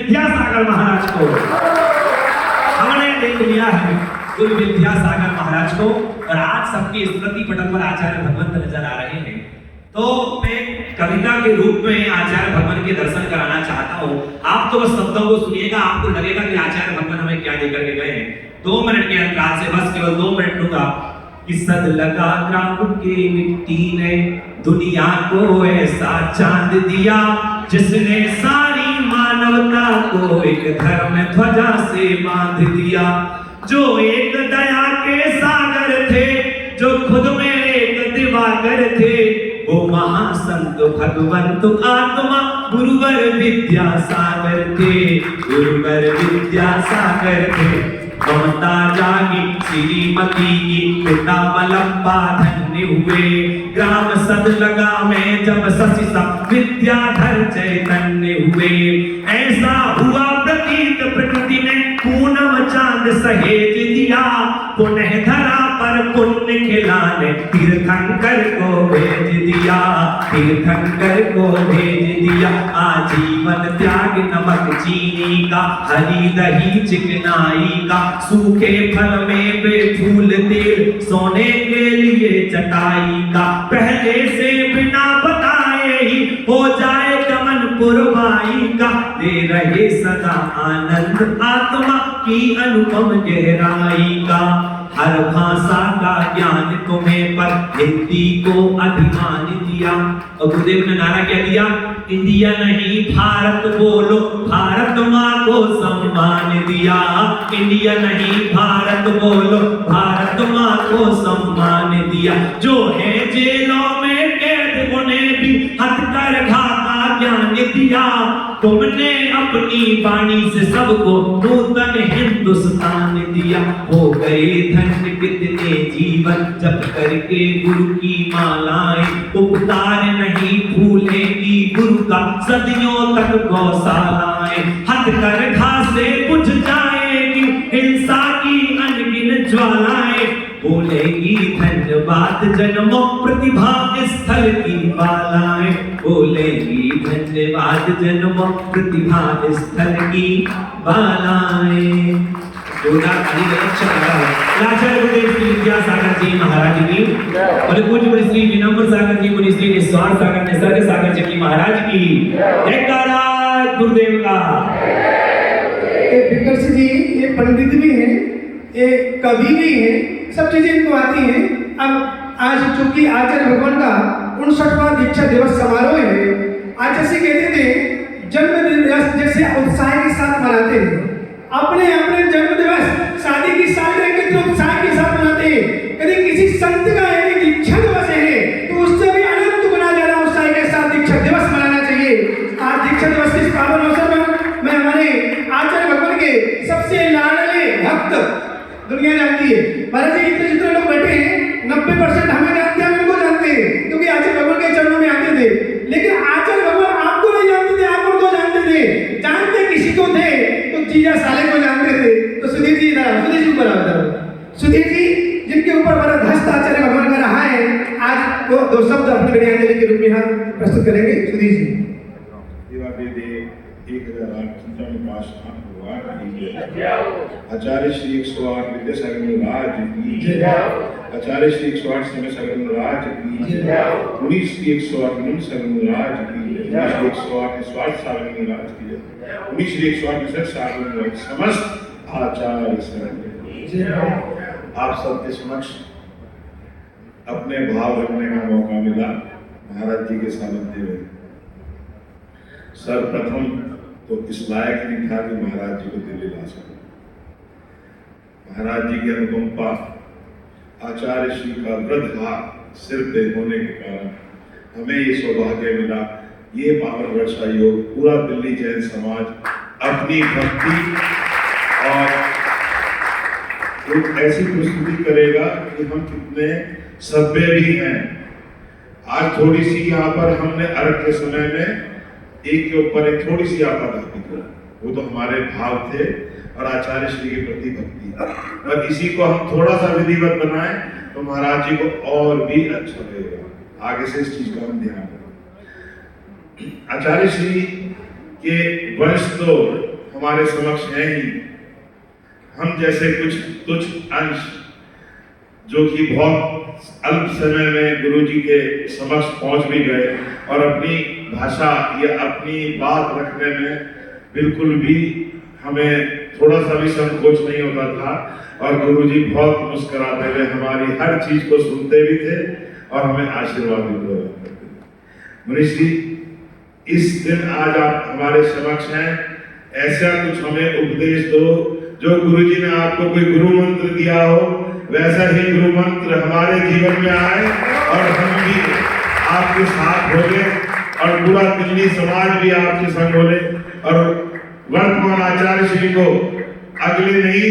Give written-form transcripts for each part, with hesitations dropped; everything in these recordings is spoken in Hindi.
विद्यासागर महाराज को हमने देख लिया है, गुरु विद्यासागर महाराज को। और आज सबकी स्मृति पटल पर आचार्य भगवंत नजर आ रहे हैं। तो मैं कविता के रूप में आचार्य भगवंत के दर्शन कराना चाहता हूँ। आप तो बस शब्दों को सुनिएगा, आपको लगेगा कि आचार्य भगवंत हमें क्या देकर के गए हैं। 2 मिनट के अंतराल से, बस केवल 2 मिनट लूंगा। कि सद लगा ग्राम के मिट्टी ने दुनिया को ऐसा चांद दिया, जिसने सारी मानवता को एक धर्म ध्वजा से बांध दिया। जो एक दया के सागर थे, जो खुद में एक दिवाकर थे, वो महासंत भगवंत आत्मा गुरुवर विद्यासागर थे, गुरुवर विद्यासागर थे। ममता जागी श्रीमती की पिता मलम्बा धन्य हुए, ग्राम सद लगा में जब शशि सब विद्याधर चैतन्य हुए। ऐसा हुआ प्रतीत प्रकृति ने पूनम चांद सहेज दिया, पुनः धरा पर पुण्य खिलाने तीर्थंकर को भेज दिया, तीर्थंकर को भेज दिया। आजीवन त्याग नमक चीनी का, हरी दही चिकनाई का, सूखे फल में बेफूल तेल, सोने के लिए चटाई का। पहले से बिना बताए ही हो जाए गमन पुरवाई का, दे रहे सदा आनंद आत्मा की अनुपम गहराई का। हर भाषा का ज्ञान तुम्हें पर हिंदी को अभिमान दिया। और गुरुदेव ने नारा क्या दिया? इंडिया नहीं भारत बोलो, भारत माँ को सम्मान दिया। इंडिया नहीं भारत बोलो, भारत माँ को सम्मान दिया। जो है जेलों में कैद उन्हें भी हथकरघा का ज्ञान दिया। तुमने अपनी वाणी से सबको नूतन हिंदुस्तान दिया। हो गए धन्य कितने जीवन जब करके गुरु की मालाएं, उपकार नहीं भूलेगी गुरु का सदियों तक गौशालाएं। हथकरघा से बुझ जाएगी हिंसा की अनगिन ज्वालाएं, बोलेगी धन्यवाद जन्मों प्रतिभा स्थल की बालाएं, बोलेगी धन्यवाद जन्मों प्रतिभा स्थल की बालाएं। आचार्य गुरुदेव श्री विद्यासागर जी महाराज की और पूज्य श्री विनम्र सागर जी, मुनि श्री निस्वार्थ सागर निसर्ग सागर जी की महाराज की जयकारा गुरुदेव का। बिकर सिंह जी ये पंडित भी हैं, ये कवि भी हैं, सब चीजें इनको आती हैं। अब आज चूंकि आचार्य भगवान का 59वां दीक्षा दिवस समारोह है, आचार्य जी कहते थे जन्म दिवस जैसे उत्साह के साथ मनाते हैं, अपने अपने जन्म दिवस शादी की सालगिरह कितने उत्साह के साथ मनाते हैं। यदि किसी संत का यदि दीक्षा दिवस है तो उससे भी अनंत गुना ज्यादा उत्साह के साथ दीक्षा दिवस मनाना चाहिए। आज दीक्षा दिवस के इस पावन अवसर पर मैं हमारे आचार्य भगवान के सबसे लाडले भक्त, दुनिया जानती है महाराज जी, इतने जितने लोग बैठे हैं 90% हमें जानते हैं, हम इनको जानते हैं क्योंकि आचार्य भगवान के चरणों में आते थे। लेकिन आचार्य भगवान आपको नहीं जानते थे, आप उनको जानते थे। जानते किसी को थे तो जीजा साले को जानते थे। तो सुधीर जी इधर, सुधीर जी ऊपर आओ। सुधीर जी जिनके ऊपर बड़ा धस्त आचार्य भगवान का रहा है, आज वो 2 शब्द अपने विनयाजलि के रूप में हम प्रस्तुत करेंगे। सुधीर जी। आचार्य श्री 108 विद्यासागर महाराज की, आचार्य श्री 108 समय सागर महाराज की, मुनि श्री 108 विनम्र सागर महाराज की, मुनि श्री 108 निस्वार्थ सागर महाराज की, मुनि श्री 108 निसर्ग सागर महाराज, समस्त आचार्य शरण। आप सबके समक्ष अपने भाव रखने का मौका मिला महाराज जी के सानिध्य में। सर्वप्रथम तो इस लायक नहीं था कि महाराज जी को दिल्ली ला सकूं। महाराज जी की अनुकंपा, आचार्य श्री का वृद्ध सिर पे होने के कारण हमें ये सौभाग्य मिला। ये पावन वर्षा योग पूरा दिल्ली जैन समाज अपनी भक्ति और एक ऐसी प्रस्तुति करेगा कि हम कितने सभ्य भी हैं। आज थोड़ी सी यहाँ पर हमने अर्घ के समय में एक के ऊपर एक थोड़ी सी आपदा की, वो तो हमारे भाव थे और आचार्य श्री के प्रति भक्ति, और इसी को हम थोड़ा सा विधिवत बनाएं तो महाराज जी को और भी अच्छा लगेगा। आगे से इस चीज का हम ध्यान रखें। आचार्य श्री के वंश तो हमारे समक्ष हैं ही। हम जैसे कुछ तुच्छ अंश जो कि बहुत अल्प समय में गुरु जी के समक्ष पहुंच भी गए और अपनी भाषा या अपनी बात रखने में बिल्कुल भी हमें थोड़ा सा भी संकोच नहीं होता था और गुरु जी बहुत मुस्कुराते हुए हमारी हर चीज को सुनते भी थे और हमें आशीर्वाद भी प्रदान करते थे। मनीष जी, इस दिन आज आप हमारे समक्ष हैं, ऐसा कुछ हमें उपदेश दो जो गुरु जी ने आपको कोई गुरु मंत्र दिया हो, वैसा ही गुरु मंत्र हमारे जीवन में आए और हम भी आपके साथ होंगे और पूरा दिल्ली समाज भी आपके संग होले और वर्तमान आचार्य श्री को अगले नहीं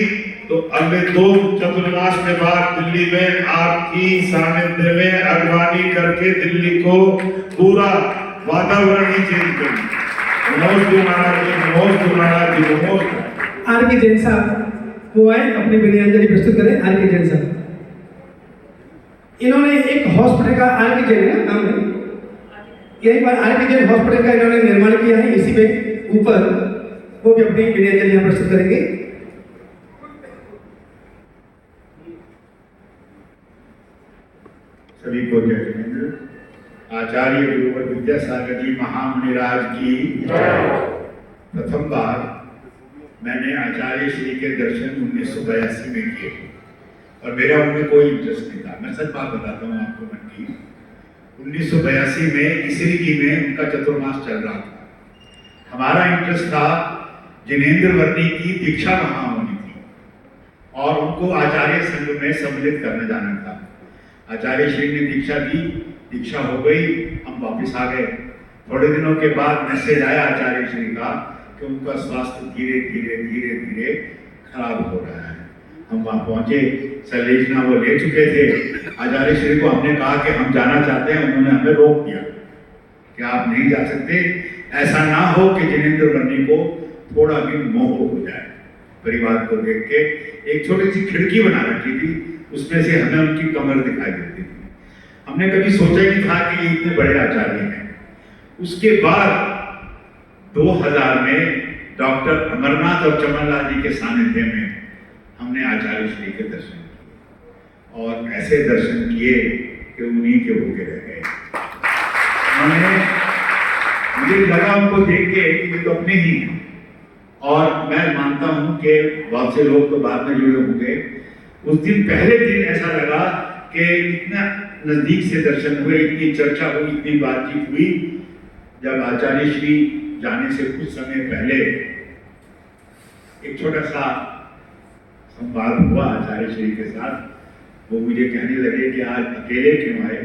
तो अगले 2 चतुर्मास के बाद दिल्ली में आपकी सानिध्य में अगवानी करके दिल्ली को पूरा वातावरण ही चेंज करेंगे। नमोस्तु महाराज जी, नमोस्तु महाराज जी, नमोस्तु। आर के जैन साहब वो आए अपनी विनयांजलि प्रस्तुत करें। आर के जैन साहब, इन्होंने एक हॉस्पिटल का, आर के जैन है नाम है, यही बार आर के जैन हॉस्पिटल का इन्होंने निर्माण किया है, इसी पे ऊपर वो भी अपनी विनयांजलि यहाँ प्रस्तुत करेंगे। सभी को जय जिनेंद्र। आचार्य गुरुवर विद्यासागर जी महामुनिराज की प्रथम बार मैंने आचार्य श्री के दर्शन 1982 में किए और मेरा उनमें कोई इंटरेस्ट नहीं था। मैं सच बात बताता हूँ आपको मन की। 1982 में इसरी जी में उनका चतुर्मास चल रहा था। हमारा इंटरेस्ट था जिनेंद्र वर्णी की दीक्षा वहां होनी थी और उनको आचार्य संघ में सम्मिलित करने जाना था। आचार्य श्री ने दीक्षा दी, दीक्षा हो गई, हम वापस आ गए। थोड़े दिनों के बाद मैसेज आया आचार्य श्री का कि उनका स्वास्थ्य धीरे धीरे धीरे धीरे खराब हो रहा है। हम वहां पहुंचे, संलेखना वो ले चुके थे। आचार्य श्री को हमने कहा कि हम जाना चाहते हैं, उन्होंने हमें रोक दिया कि आप नहीं जा सकते, ऐसा ना हो कि जिनेंद्र वर्णी को थोड़ा भी मोह हो जाए। परिवार को देख के एक छोटी सी खिड़की बना रखी थी, उसमें से हमें उनकी कमर दिखाई देती थी। हमने कभी सोचा ही नहीं था कि ये इतने बड़े आचार्य हैं। उसके बाद 2000 में डॉक्टर अमरनाथ और चमनलाल जी के सानिध्य में हमने आचार्य श्री के दर्शन किए और ऐसे दर्शन किए कि उन्हीं के होके रह गए। मुझे लगा उनको देख के कि ये तो अपने ही हैं और मैं मानता हूं कि बहुत से लोग तो बाद में जुड़े होंगे। उस दिन पहले दिन ऐसा लगा कि इतना नजदीक से दर्शन हुए, इतनी चर्चा हुई, इतनी बातचीत हुई। जब आचार्य श्री जाने से कुछ समय पहले एक छोटा सा संवाद हुआ आचार्य श्री के साथ। वो मुझे कहने लगे कि आज अकेले क्यों आए।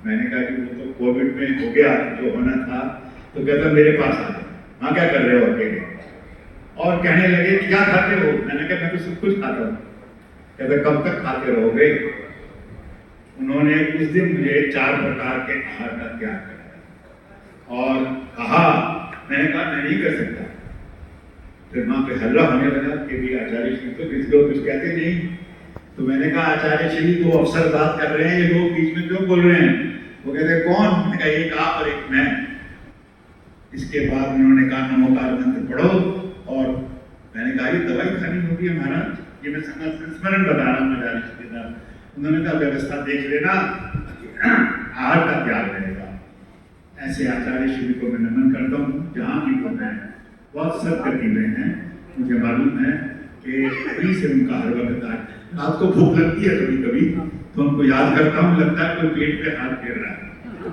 मैंने कहा कि वो तो कोविड में हो गया जो होना था। तो कहता मेरे पास आ जाओ, हाँ क्या कर रहे हो अकेले। और कहने लगे क्या खाते हो। मैंने कहा मैं तो सब कुछ खाता हूँ। कहते कब तक खाते रहोगे। उन्होंने उस दिन मुझे 4 प्रकार के आहार का त्याग कराया और कहा, मैंने कहा मैं नहीं कर सकता। फिर वहां पे हल्ला होने लगा कि भी आचार्य श्री तो किसी को कुछ कहते नहीं। तो मैंने कहा आचार्य श्री 2 अफसर बात कर रहे हैं, ये लोग बीच में क्यों बोल रहे हैं। वो कहते कौन। मैंने कहा एक आप और एक मैं। इसके बाद उन्होंने कहा नमोकार मंत्र पढ़ो और मैंने कहा ये दवाई खानी होगी महाराज, ये मैं संस्मरण बता रहा हूँ आचार्य श्री का। उन्होंने कहा व्यवस्था देख लेना, आहार का त्याग रहेगा। ऐसे आचार्य श्री को मैं नमन करता हूँ जहाँ भी वो हैं। बहुत सदगति में हैं। मुझे मालूम है कि अभी से उनका हर वक्त रात को भूख लगती है कभी कभी तो उनको याद करता हूँ, लगता है कोई पेट पे हाथ फेर रहा है,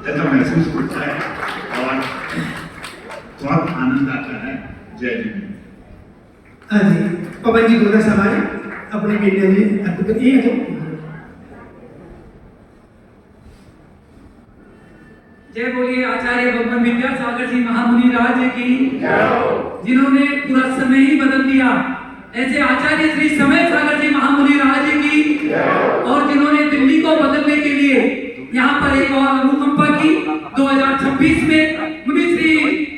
ऐसा महसूस होता है और बहुत आनंद आता है। जय जी। हाँ जी, पवन जी गुरु समाज अपनी बेटियां जी अर्पित करिए। जय बोलिए आचार्य भगवान विद्यासागर जी महामुनि राज की, जिन्होंने पूरा समय ही बदल दिया। ऐसे आचार्य श्री समय सागर जी महामुनि राज की, और जिन्होंने दिल्ली को बदलने के लिए यहाँ पर एक और अनुकंपा की। 2026 में मुनि श्री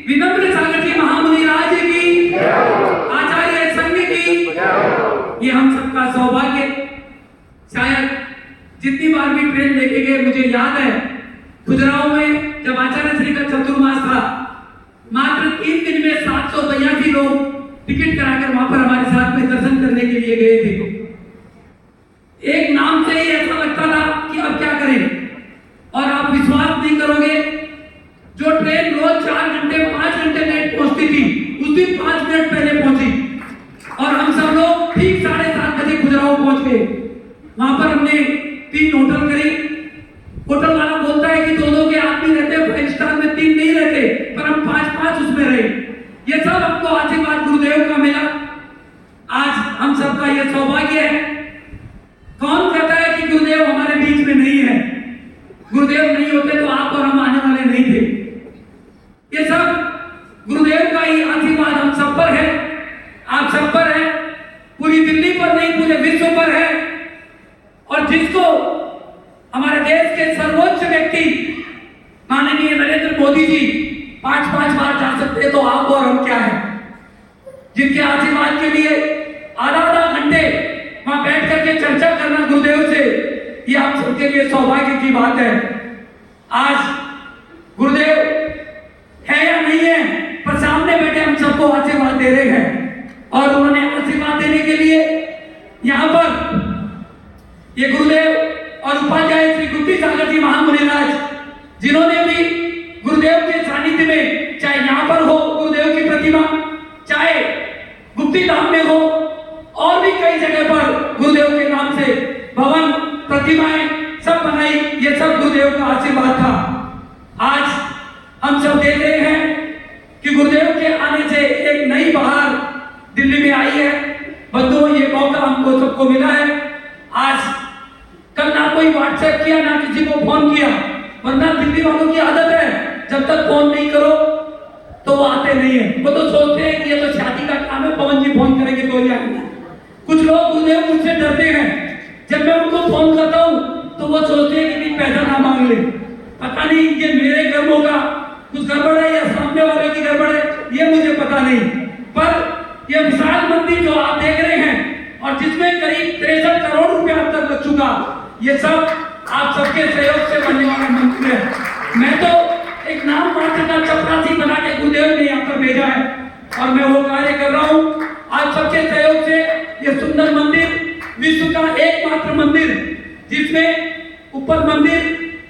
विनम्र सागर जी महामुनि राज की, आचार्य संघ की, ये हम सबका सौभाग्य। शायद जितनी बार भी ट्रेन लेके गए मुझे याद है, खजुराहो में जब आचार्य श्री का चतुर्मास था, मात्र 3 दिन में 782 लोग टिकट कराकर वहां पर हमारे साथ में दर्शन करने के लिए गए थे। एक नाम से ही ऐसा लगता था कि अब क्या करें, और आप विश्वास नहीं करोगे, जो ट्रेन रोज 4 घंटे 5 घंटे लेट पहुंचती थी, उस दिन 5 मिनट पहले पहुंची, और हम सब लोग ठीक 7:30 बजे खजुराहो पहुंच गए। वहां पर हमने 3 होटल करे। होटल वाला बोलता है कि 2-2 के आदमी रहते, 5 स्टार में 3 नहीं रहते, पर हम 5-5 उसमें रहे। ये सब हमको आशीर्वाद गुरुदेव का मिला। आज हम सबका ये सौभाग्य है। कौन कहता है कि गुरुदेव हमारे बीच में नहीं है? गुरुदेव नहीं होते तो आप और हम आने वाले नहीं थे। ये सब गुरुदेव का ही आशीर्वाद हम सब पर है, आप सब पर है, पूरी दिल्ली पर नहीं, पूरे विश्व पर है। और जिसको हमारे देश के सर्वोच्च व्यक्ति माननीय नरेंद्र मोदी जी 5-5 बार जा सकते हैं, तो आप और हम क्या है? जिनके आशीर्वाद के लिए आधा घंटे वहां बैठ करके चर्चा करना गुरुदेव से, ये आप सबके लिए सौभाग्य की बात है। आज गुरुदेव है या नहीं है, पर सामने बैठे हम सबको आशीर्वाद दे रहे हैं, और उन्होंने आशीर्वाद देने के लिए यहाँ पर ये गुरुदेव और उपाध्याय श्री गुप्ती सागर जी महामुनि राज, जिन्होंने भी गुरुदेव के सानिध्य में, चाहे यहाँ पर हो गुरुदेव की प्रतिमा, चाहे गुप्ती धाम में हो, और भी कई जगह पर गुरुदेव के नाम से भवन, प्रतिमाएं सब बनाई, ये सब गुरुदेव का आशीर्वाद था। आज हम सब देख रहे हैं कि गुरुदेव के आने से एक नई बहार दिल्ली में आई है। बंधुओं, ये मौका हमको सबको मिला है। आज कल ना कोई व्हाट्सएप किया, ना किसी को फोन किया, वरना दिल्ली वालों की आदत है, जब तक फोन नहीं करो तो वो आते नहीं है। वो तो सोचते हैं कि ये तो शादी का काम है, पवन जी फोन करेंगे तो ही आएंगे। कुछ लोग गुरुदेव मुझसे डरते हैं, जब मैं उनको फोन करता हूँ तो वो सोचते हैं कि पैसा ना मांग ले। पता नहीं ये मेरे कर्मों का कुछ गड़बड़ है या सामने वाले की गड़बड़ है, ये मुझे पता नहीं। पर ये विशाल मंदिर जो आप देख रहे हैं, और जिसमें करीब 63 करोड़ रुपए अब तक लग चुका, ये सब आप सबके सहयोग से बनने वाला मंदिर है। मैं तो एक नाम मात्र का चपरासी बना के गुरुदेव ने यहाँ पर भेजा है, और मैं वो कार्य कर रहा हूँ। आज सबके सहयोग से ये सुंदर मंदिर, विश्व का एकमात्र मंदिर, जिसमें ऊपर मंदिर,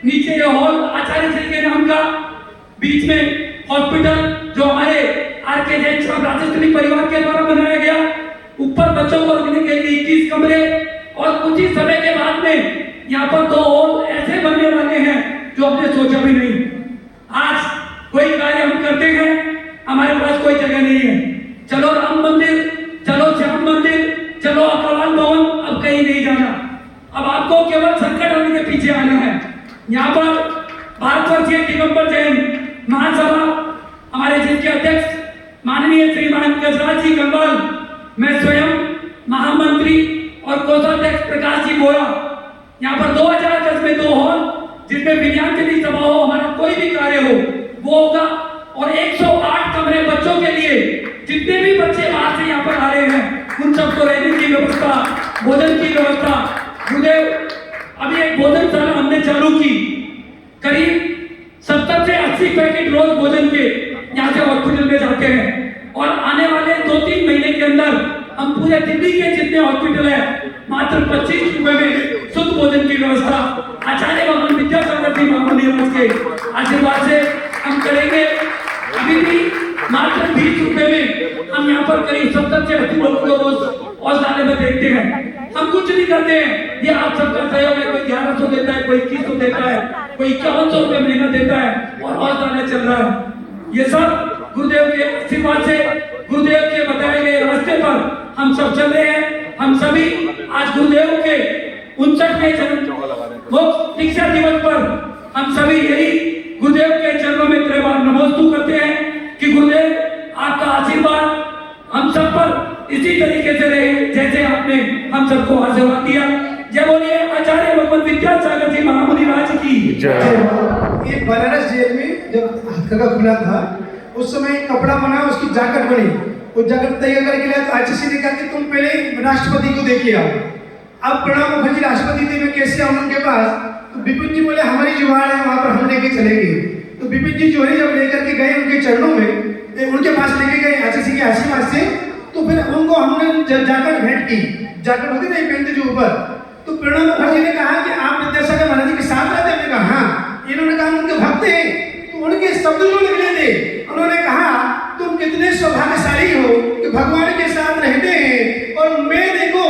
नीचे ये हॉल आचार्य जी के नाम का, बीच में हॉस्पिटल जो हमारे आर.के. जैन साहब राजस्थानी परिवार के द्वारा बनाया गया, ऊपर बच्चों को रखने के लिए 21 कमरे, और कुछ ही समय के बाद में यहाँ पर 2 हॉल ऐसे बनने वाले हैं जो हमने सोचा भी नहीं। आज कोई कार्य हम करते हैं, हमारे पास कोई जगह नहीं है। चलो राम मंदिर, चलो श्याम मंदिर, चलो अग्रवाल भवन, अब कहीं नहीं जाना। अब आपको केवल संकट आने के पीछे आना है। यहाँ पर भारतवर्षीय दिगंबर जैन महासभा, हमारे जिसके अध्यक्ष माननीय श्रीमान गजराज जी गंगवाल, मैं स्वयं महामंत्री और कोषाध्यक्ष प्रकाश जी बोरा, यहाँ पर 2010 में 2 हॉल, जिसमें विज्ञानचली सभा हो, हमारा कोई भी कार्य हो वो होगा, और 108 कमरे बच्चों के लिए, जितने भी बच्चे बाहर से यहाँ पर आ रहे हैं उन सबको रहने की व्यवस्था, भोजन की व्यवस्था। गुरुदेव अभी एक भोजनशाला हमने चालू की, करीब 70 से 80 पैकेट रोज भोजन के यहाँ से हॉस्पिटल में जाते हैं, और आने वाले 2-3 महीने के अंदर हम पूरे दिल्ली के जितने हॉस्पिटल है, मात्र 25 रुपए में शुद्ध भोजन की व्यवस्था आचार्य भगवान विद्यासागर जी महामुनि राज के आशीर्वाद से हम करेंगे। अभी भी मात्र 20 रुपए में हम यहाँ पर करीब 70 से 80 लोगों को रोज औषधालय में देखते हैं। हम कुछ नहीं करते हैं, ये आप सबका सहयोग है। कोई 1100 देता है, कोई 2100 देता है, कोई 5100 रुपए महीना देता है, और औषधालय चल रहा है। ये सब गुरुदेव के आशीर्वाद से, गुरुदेव के बताए गए रास्ते पर हम सब चल रहे हैं। हम सभी आज गुरुदेव के 59वें जन्म दीक्षा दिवस पर हम सभी यही गुरुदेव के चरणों में त्रिवार नमोस्तु करते हैं कि गुरुदेव आपका आशीर्वाद हम सब पर इसी तरीके से रहे जैसे आपने हम सबको आशीर्वाद दिया। जय बोलिए आचार्य भगवान विद्यासागर जी महामुनि राज की जय। ये बनारस जेल में जब हथकरघा खुला था, उस समय एक कपड़ा बना, उसकी जैकेट बनी। वो जैकेट तैयार करके लिया तो आईसीसी ने कहा कि तुम पहले राष्ट्रपति को देखिए आओ। अब प्रणब मुखर्जी राष्ट्रपति थे, मैं कैसे आऊं उनके पास? तो विपिन जी बोले हमारी जुगाड़ है, वहां पर हम लेके चलेंगे। तो विपिन जी जो है जब लेकर के गए उनके चरणों में, उनके पास लेके गए आईसीसी के आशीर्वाद से, तो जाकर भेंट की, जाकर होती नहीं पेंट जो ऊपर। तो प्रणब मुखर्जी ने कहा कि आप विद्यासागर महाराज जी के साथ रहते हैं? हमने कहा हाँ। इन्होंने कहा उनके भक्त हैं। तो उनके शब्द जो निकले थे, उन्होंने कहा तुम कितने सौभाग्यशाली हो कि भगवान के साथ रहते हैं, और मैं देखो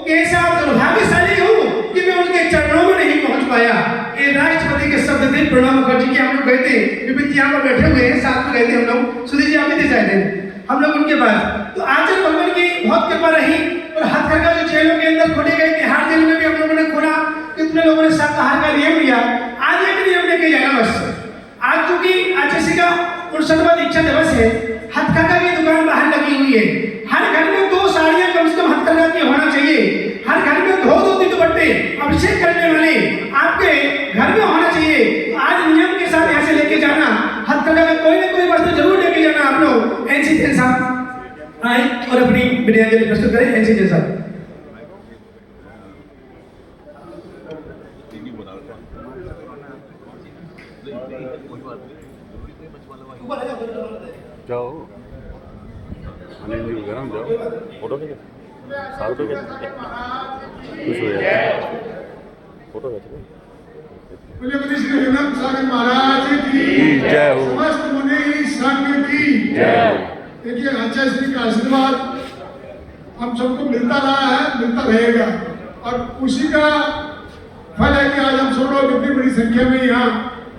कैसा दुर्भाग्यशाली हूँ कि मैं उनके चरणों में नहीं पहुंच पाया। ये राष्ट्रपति के शब्द थे प्रणब मुखर्जी के। हम लोग गए थे, विपिन जी यहाँ पर बैठे हुए हैं, साथ में गए थे हम लोग, सुधीर जी आप भी थे शायद, हम लोग उनके पास। तो आचार्य भगवान की बहुत कृपा रही। और हथकरघा जो जेलों के अंदर खोले गए, तिहाड़ जेल में भी हम लोगों ने खोला, कितने लोगों ने शाकाहार का नियम लिया। आज एक नियम लेके जाना बस। आज चूंकि आचार्य का 59वां दीक्षा दिवस है, हथकरघा की दुकान बाहर लगी हुई है। हर घर में 2 साड़ियां कम से कम हथकरघा की होना चाहिए। हर घर में 2-2 दुपट्टे अभिषेक करने वाले आपके घर में होना चाहिए। आज नियम के साथ यहाँ से लेके जाना, हथकरघा का कोई ना कोई वस्तु जरूर लेके जाना। आप लोग एनसी जैन साहब आए और अपनी विद्यार्थी प्रस्तुत करें। एनसी जैन साहब जाओ अनिल जी वगैरह हम जाओ फोटो खींचे साथ तो खुश हो जाए फोटो खींचे बोलिए श्री विनम सागर महाराज की जय हो। समस्त मुनि संघ की जय हो। देखिए आचार्य श्री का आशीर्वाद हम सबको मिलता रहा है, मिलता रहेगा, और उसी का फल है कि आज हम सब लोग इतनी बड़ी संख्या में यहाँ।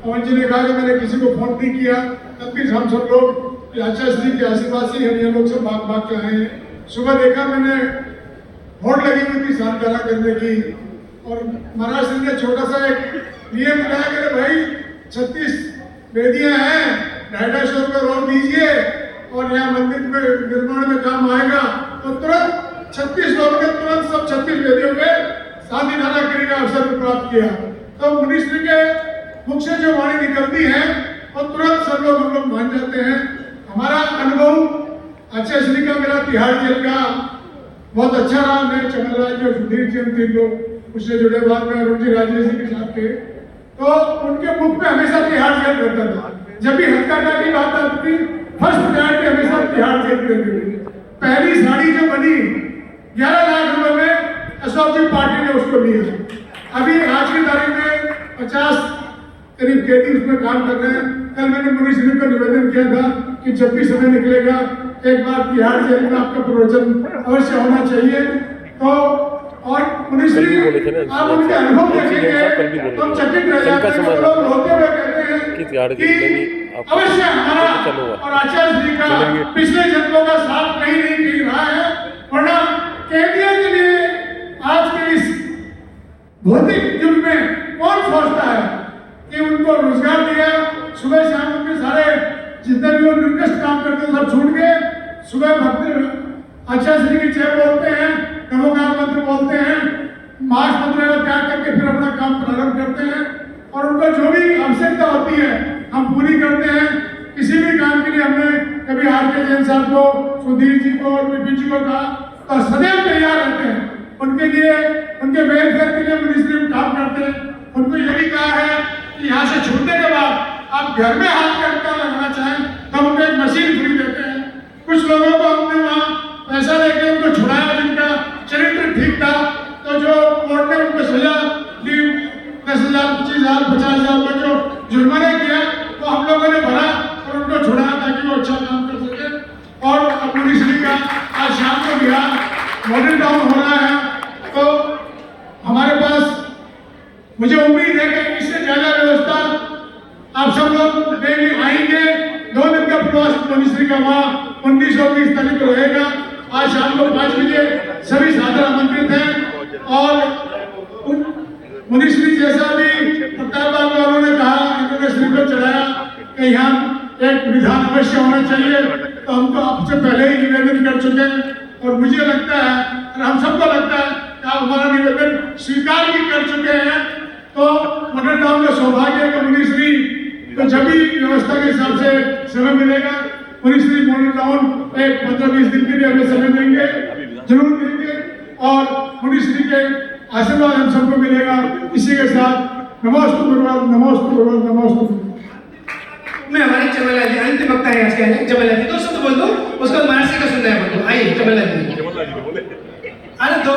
पवन जी ने कहा कि मैंने किसी को फोन नहीं किया, तब भी हम सब लोग आचार्य श्री के आशीर्वाद से हम ये लोग सब भाग के आए हैं। सुबह देखा मैंने होड़ लगी हुई थी सालगिरह करने की, और महाराज श्री ने छोटा सा एक नियम बनाया कि भाई 36 वेदियां हैं, 250 रुपये रोज दीजिए, और यहाँ मंदिर में निर्माण में काम आएगा। तो तुरंत 36 लोगों ने तुरंत सब 36 वेदियों पे शादी धारा करने का अवसर प्राप्त किया। तो मुनिश्री के मुख से जो वाणी निकलती है और तुरंत सब लोग हम लोग मान जाते हैं। हमारा अनुभव आचार्य श्री का, मेरा तिहाड़ जेल का बहुत अच्छा रहा। मैं चमनलाल जी और सुधीर जी, 3 लोग उससे जुड़े, बाद में अरुण जी राजेश जी के साथ थे। तो उनके मुख में हमेशा तिहाड़ जेल रहता था। जब भी हथकरघा की बात आती थी, फर्स्ट प्रायोरिटी हमेशा तिहाड़ जेल की रहती थी। पहली साड़ी जो बनी 11 लाख रुपए में अशोक जी पार्टी ने उसको लिया। अभी आज की तारीख में 50 करीब कैदी उसमें काम कर रहे हैं। कल मैंने मुनिश्री को निवेदन किया था कि जब भी समय निकलेगा एक बार तिहाड़ जेल में आपका प्रवचन अवश्य होना चाहिए। तो और मुनिश्री आप उनके अनुभव देखेंगे तो चकित रह जाते हैं। लोग रोते हुए कहते हैं कि अवश्य हमारा और आचार्य जी का पिछले जन्मों का साथ कहीं नहीं रहा है, वरना कैदियों के लिए आज के इस भौतिक युग में कौन सोचता है कि उनको रोजगार दिया। सुबह शाम उनके सारे जितने भी निकृष्ट काम करते हैं सब छूट गए। सुबह भक्त आचार्य श्री की जय बोलते हैं, नमोकार मंत्र बोलते हैं, मास मंत्र का त्याग करके फिर अपना काम प्रारंभ करते हैं, और उनको जो भी आवश्यकता होती है हम पूरी करते हैं। किसी भी काम के लिए हमने कभी आर.के. जैन साहब को, सुधीर जी को और विपिन जी को कहा तो सदैव तैयार रहते हैं। उनके लिए, उनके वेलफेयर के लिए मुनिश्री काम करते हैं। उनको ये भी कहा है कि यहाँ से छूटने के बाद आप घर में हाथ का लगाना चाहें तो हम उनको एक मशीन फ्री देते हैं। कुछ लोगों को हमने वहाँ पैसा लेके उनको छुड़ाया जिनका चरित्र ठीक था, तो जो कोर्ट ने उनको सजा दी 10,000, 25,000, 50,000 का जो जुर्माना किया तो हम लोगों ने भरा और उनको छुड़ाया ताकि वो अच्छा काम कर सके। और अब मुनिश्री का आज शाम को बिहार मॉडल टाउन हो रहा है, तो हमारे पास मुझे उम्मीद है कि इससे ज्यादा व्यवस्था आप सब लोग देंगे, आएंगे। 2 दिन का प्रवास मुनिश्री का वहाँ 19 और 20 तारीख को रहेगा। आज शाम को 5 बजे सभी सादर आमंत्रित हैं। और मुनिश्री जैसा भी प्रताप बाबू वालों ने कहा, इन्होंने श्री को चढ़ाया कि यहाँ एक विधान अवश्य होना चाहिए, तो हम तो आपसे पहले ही निवेदन कर चुके हैं। और मुझे लगता है और हम सबको लगता है कि आप हमारा निवेदन स्वीकार भी कर चुके हैं। तो मॉडल टाउन का सौभाग्य है कि मुनिश्री तो जब भी व्यवस्था के हिसाब से समय मिलेगा, मुनिश्री मॉडल टाउन एक 15-20 दिन के लिए हमें समय देंगे, जरूर देंगे, और मुनिश्री के आशीर्वाद हम सबको मिलेगा। इसी के साथ नमोस्तु गुरुवार, नमोस्तु गुरुवार, नमोस्तु। मैं हमारे चमनलाल जी अंतिम वक्ता है आज के, चमनलाल जी 2 शब्द बोल दो, उसको महाराष्ट्र का सुनना है। आइए चमनलाल जी। तो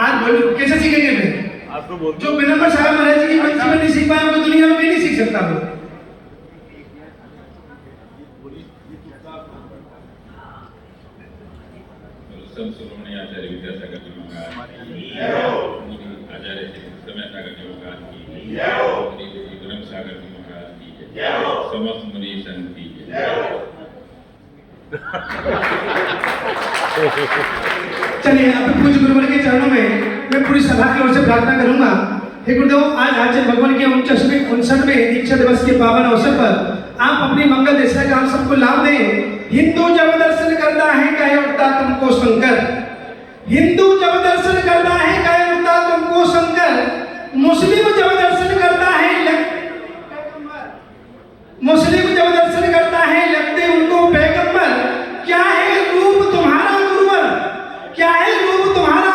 आज बोलो कैसे सीखेंगे मैं? आप तो बोलते जो बिनम्र साहब महाराज जी की वंश में नहीं सीख पाया वो दुनिया में भी नहीं सीख सकता वो। संत शिरोमणि आचार्य विद्यासागर जी महाराज की आचार्य श्री समय सागर जी महाराज की श्री ब्रह्म सागर जी महाराज की समस्त मुनि संत की चलिए अब पूज्य गुरुवर के चरणों में मैं पूरी सभा की ओर से प्रार्थना करूंगा। हे गुरुदेव, आज आचार्य भगवान के 59वें दीक्षा दिवस के पावन अवसर पर आप अपनी मंगल दशा का हम सबको लाभ दें। हिंदू जब दर्शन करता है कहे उठता तुमको शंकर, हिंदू जब दर्शन करता है कहे उठता तुमको शंकर, मुस्लिम जब